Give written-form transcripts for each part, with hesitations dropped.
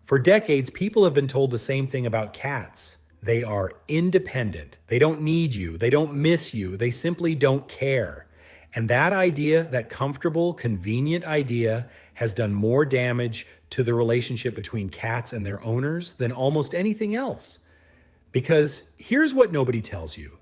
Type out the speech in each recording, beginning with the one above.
For decades, people have been told the same thing about cats. They are independent. They don't need you. They don't miss you. They simply don't care. And that idea, that comfortable, convenient idea, has done more damage to the relationship between cats and their owners than almost anything else. Because here's what nobody tells you.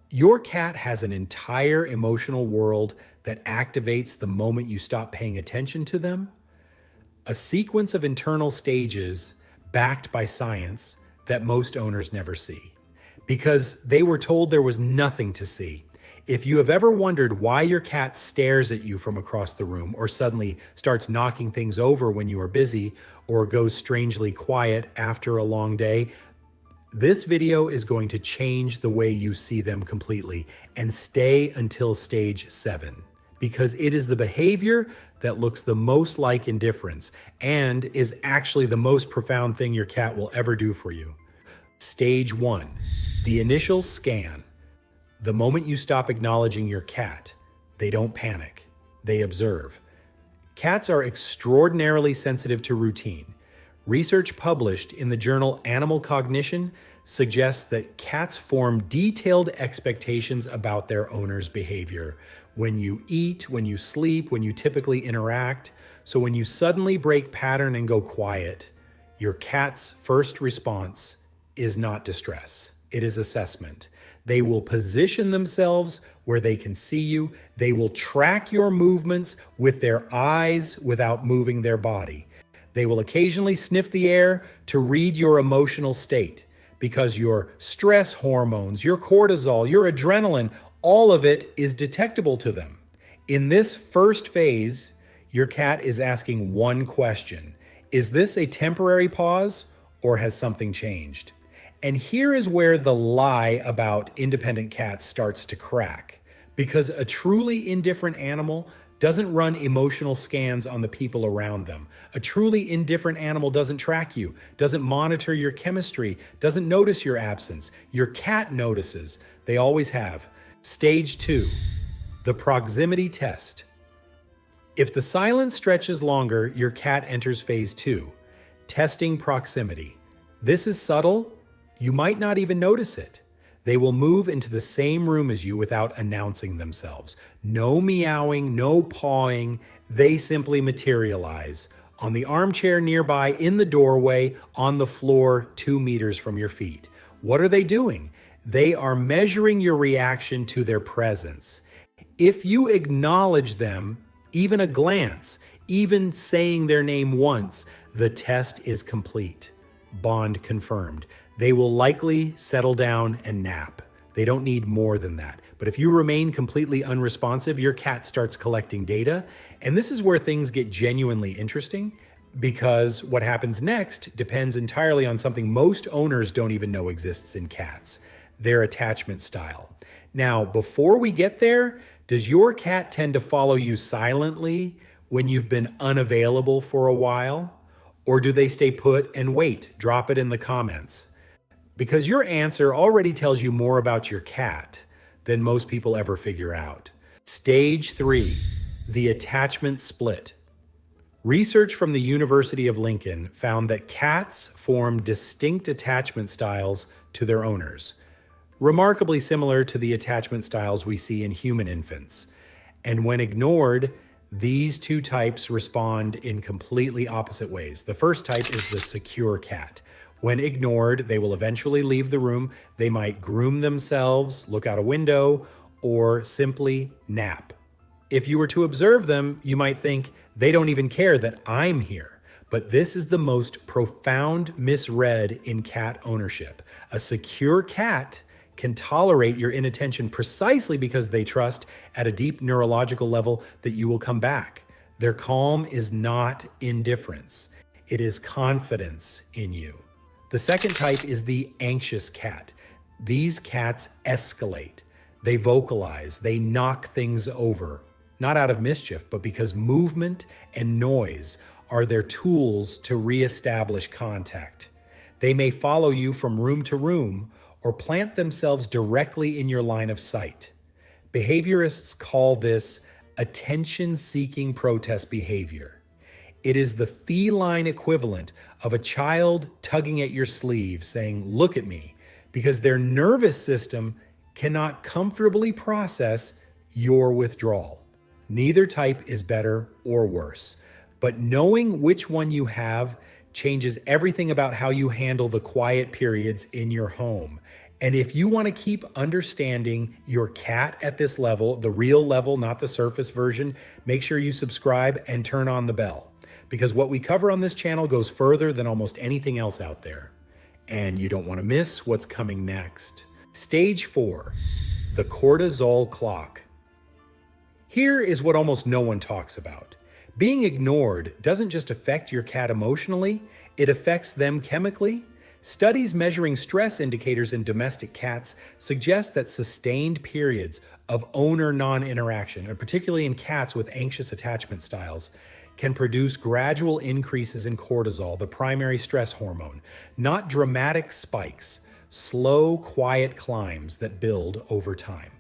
Your cat has an entire emotional world that activates the moment you stop paying attention to them. A sequence of internal stages backed by science that most owners never see because they were told there was nothing to see. If you have ever wondered why your cat stares at you from across the room or suddenly starts knocking things over when you are busy or goes strangely quiet after a long day, this video is going to change the way you see them completely and stay until stage 7 because it is the behavior that looks the most like indifference and is actually the most profound thing your cat will ever do for you. Stage 1, the initial scan. The moment you stop acknowledging your cat, they don't panic, they observe. Cats are extraordinarily sensitive to routine. Research published in the journal Animal Cognition suggests that cats form detailed expectations about their owner's behavior when you eat, when you sleep, when you typically interact. So when you suddenly break pattern and go quiet, your cat's first response is not distress, it is assessment. They will position themselves where they can see you. They will track your movements with their eyes without moving their body. They will occasionally sniff the air to read your emotional state because your stress hormones, your cortisol, your adrenaline, all of it is detectable to them. In this first phase, your cat is asking one question. Is this a temporary pause or has something changed? And here is where the lie about independent cats starts to crack. Because a truly indifferent animal doesn't run emotional scans on the people around them. A truly indifferent animal doesn't track you, doesn't monitor your chemistry, doesn't notice your absence. Your cat notices. They always have. Stage 2, the proximity test. If the silence stretches longer, your cat enters phase 2, testing proximity. This is subtle. You might not even notice it. They will move into the same room as you without announcing themselves. No meowing, no pawing. They simply materialize on the armchair nearby, in the doorway, on the floor 2 meters from your feet. What are they doing? They are measuring your reaction to their presence. If you acknowledge them, even a glance, even saying their name once, the test is complete. Bond confirmed. They will likely settle down and nap. They don't need more than that. But if you remain completely unresponsive, your cat starts collecting data. And this is where things get genuinely interesting because what happens next depends entirely on something most owners don't even know exists in cats, their attachment style. Now, before we get there, does your cat tend to follow you silently when you've been unavailable for a while? Or do they stay put and wait? Drop it in the comments. Because your answer already tells you more about your cat than most people ever figure out. Stage 3, the attachment split. Research from the University of Lincoln found that cats form distinct attachment styles to their owners, remarkably similar to the attachment styles we see in human infants. And when ignored, these two types respond in completely opposite ways. The first type is the secure cat. When ignored, they will eventually leave the room. They might groom themselves, look out a window, or simply nap. If you were to observe them, you might think they don't even care that I'm here. But this is the most profound misread in cat ownership. A secure cat can tolerate your inattention precisely because they trust at a deep neurological level that you will come back. Their calm is not indifference. It is confidence in you. The second type is the anxious cat. These cats escalate. They vocalize. They knock things over. Not out of mischief, but because movement and noise are their tools to reestablish contact. They may follow you from room to room or plant themselves directly in your line of sight. Behaviorists call this attention-seeking protest behavior. It is the feline equivalent of a child tugging at your sleeve saying, "Look at me," because their nervous system cannot comfortably process your withdrawal. Neither type is better or worse, but knowing which one you have changes everything about how you handle the quiet periods in your home. And if you want to keep understanding your cat at this level, the real level, not the surface version, make sure you subscribe and turn on the bell, because what we cover on this channel goes further than almost anything else out there. And you don't want to miss what's coming next. Stage 4, the cortisol clock. Here is what almost no one talks about. Being ignored doesn't just affect your cat emotionally, it affects them chemically. Studies measuring stress indicators in domestic cats suggest that sustained periods of owner non-interaction, particularly in cats with anxious attachment styles, can produce gradual increases in cortisol, the primary stress hormone, not dramatic spikes, slow, quiet climbs that build over time.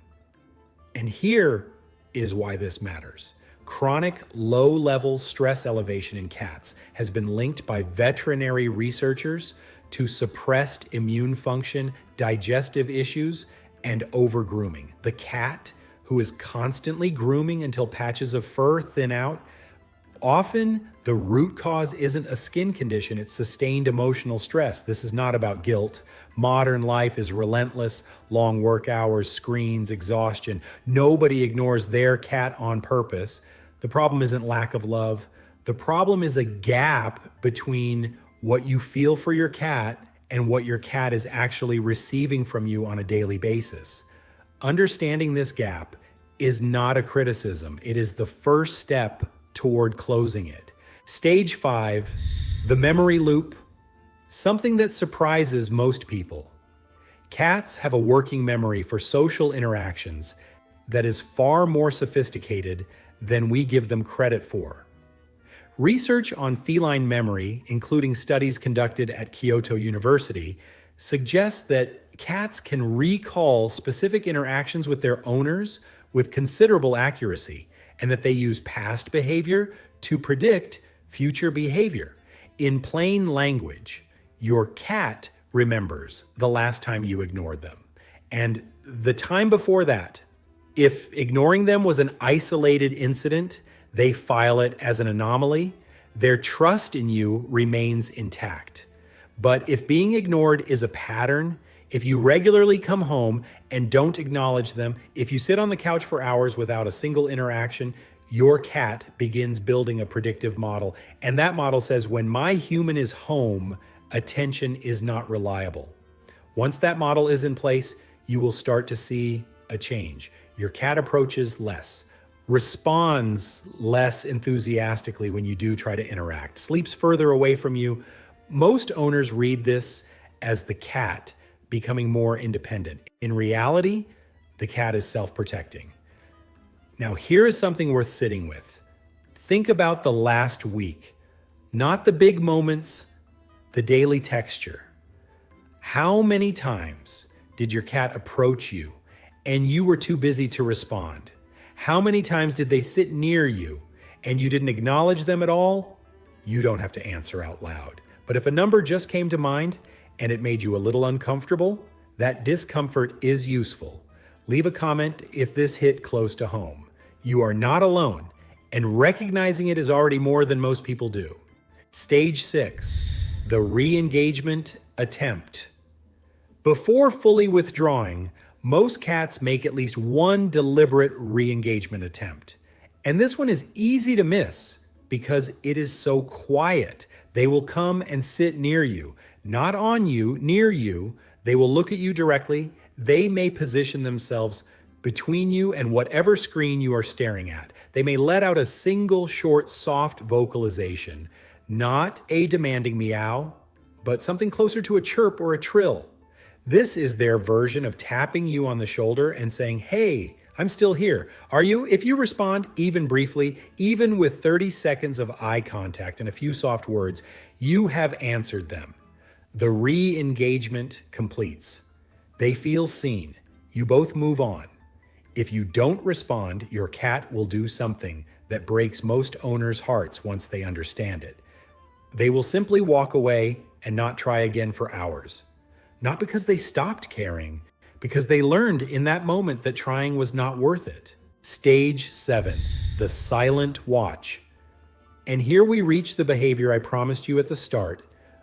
And here is why this matters. Chronic low-level stress elevation in cats has been linked by veterinary researchers to suppressed immune function, digestive issues, and over-grooming. The cat who is constantly grooming until patches of fur thin out, often the root cause isn't a skin condition, it's sustained emotional stress. This is not about guilt. Modern life is relentless, long work hours, screens, exhaustion. Nobody ignores their cat on purpose. The problem isn't lack of love. The problem is a gap between what you feel for your cat and what your cat is actually receiving from you on a daily basis. Understanding this gap is not a criticism. It is the first step toward closing it. Stage 5, the memory loop, something that surprises most people. Cats have a working memory for social interactions that is far more sophisticated than we give them credit for. Research on feline memory, including studies conducted at Kyoto University, suggests that cats can recall specific interactions with their owners with considerable accuracy, and that they use past behavior to predict future behavior. In plain language, your cat remembers the last time you ignored them, and the time before that. If ignoring them was an isolated incident, they file it as an anomaly. Their trust in you remains intact. But if being ignored is a pattern, if you regularly come home and don't acknowledge them, if you sit on the couch for hours without a single interaction, your cat begins building a predictive model. And that model says, when my human is home, attention is not reliable. Once that model is in place, you will start to see a change. Your cat approaches less, responds less enthusiastically when you do try to interact, sleeps further away from you. Most owners read this as the cat becoming more independent. In reality, the cat is self-protecting. Now, here is something worth sitting with. Think about the last week, not the big moments, the daily texture. How many times did your cat approach you and you were too busy to respond? How many times did they sit near you and you didn't acknowledge them at all? You don't have to answer out loud. But if a number just came to mind and it made you a little uncomfortable, that discomfort is useful. Leave a comment if this hit close to home. You are not alone, and recognizing it is already more than most people do. Stage 6, the re-engagement attempt. Before fully withdrawing, most cats make at least one deliberate re-engagement attempt. And this one is easy to miss because it is so quiet. They will come and sit near you, not on you, near you. They will look at you directly. They may position themselves between you and whatever screen you are staring at. They may let out a single short, soft vocalization, not a demanding meow, but something closer to a chirp or a trill. This is their version of tapping you on the shoulder and saying, "Hey, I'm still here. Are you?" If you respond, even briefly, even with 30 seconds of eye contact and a few soft words, you have answered them. The re-engagement completes. They feel seen. You both move on. If you don't respond, your cat will do something that breaks most owners' hearts once they understand it. They will simply walk away and not try again for hours. Not because they stopped caring, because they learned in that moment that trying was not worth it. Stage 7, the silent watch. And here we reach the behavior I promised you at the start.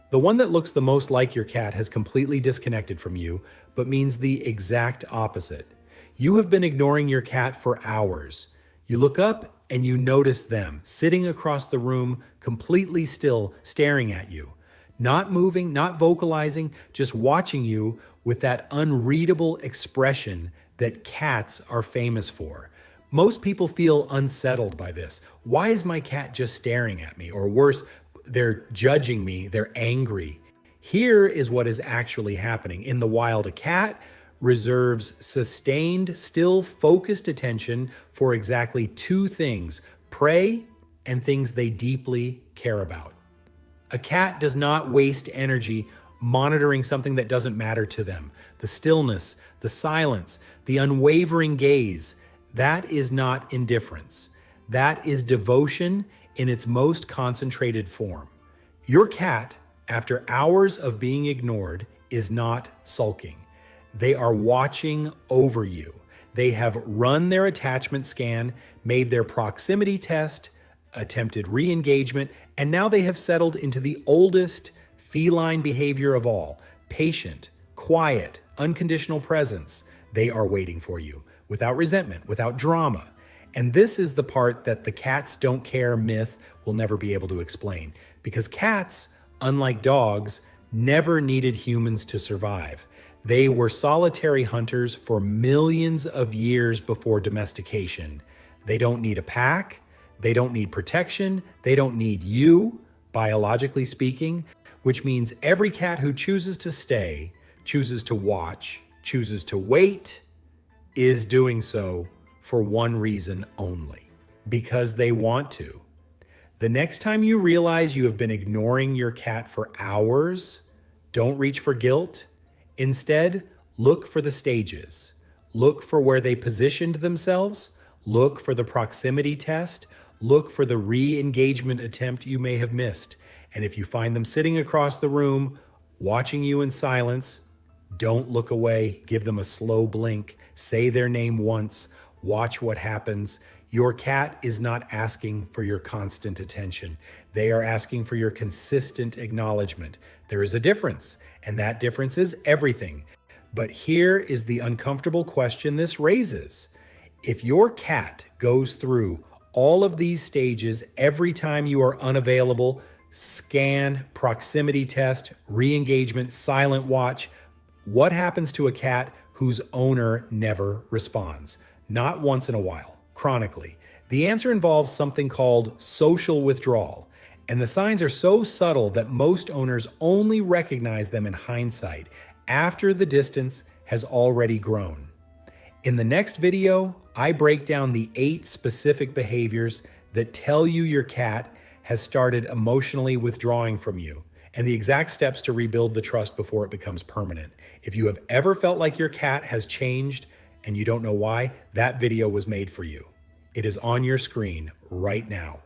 The one that looks the most like your cat has completely disconnected from you, but means the exact opposite. You have been ignoring your cat for hours. You look up and you notice them sitting across the room, completely still, staring at you. Not moving, not vocalizing, just watching you with that unreadable expression that cats are famous for. Most people feel unsettled by this. Why is my cat just staring at me? Or worse, they're judging me, they're angry. Here is what is actually happening. In the wild, a cat reserves sustained, still focused attention for exactly two things: prey and things they deeply care about. A cat does not waste energy monitoring something that doesn't matter to them. The stillness, the silence, the unwavering gaze, that is not indifference. That is devotion in its most concentrated form. Your cat, after hours of being ignored, is not sulking. They are watching over you. They have run their attachment scan, made their proximity test, attempted re-engagement, and now they have settled into the oldest feline behavior of all: patient, quiet, unconditional presence. They are waiting for you, without resentment, without drama. And this is the part that the cats don't care myth will never be able to explain. Because cats, unlike dogs, never needed humans to survive. They were solitary hunters for millions of years before domestication. They don't need a pack. They don't need protection. They don't need you, biologically speaking, which means every cat who chooses to stay, chooses to watch, chooses to wait, is doing so for one reason only: because they want to. The next time you realize you have been ignoring your cat for hours, don't reach for guilt. Instead, look for the stages. Look for where they positioned themselves. Look for the proximity test. Look for the re-engagement attempt you may have missed. And if you find them sitting across the room, watching you in silence, don't look away. Give them a slow blink. Say their name once. Watch what happens. Your cat is not asking for your constant attention. They are asking for your consistent acknowledgement. There is a difference, and that difference is everything. But here is the uncomfortable question this raises. If your cat goes through all of these stages every time you are unavailable: scan, proximity test, re-engagement, silent watch, what happens to a cat whose owner never responds? Not once in a while, chronically. The answer involves something called social withdrawal, and the signs are so subtle that most owners only recognize them in hindsight, after the distance has already grown. In the next video, I break down the 8 specific behaviors that tell you your cat has started emotionally withdrawing from you, and the exact steps to rebuild the trust before it becomes permanent. If you have ever felt like your cat has changed and you don't know why, that video was made for you. It is on your screen right now.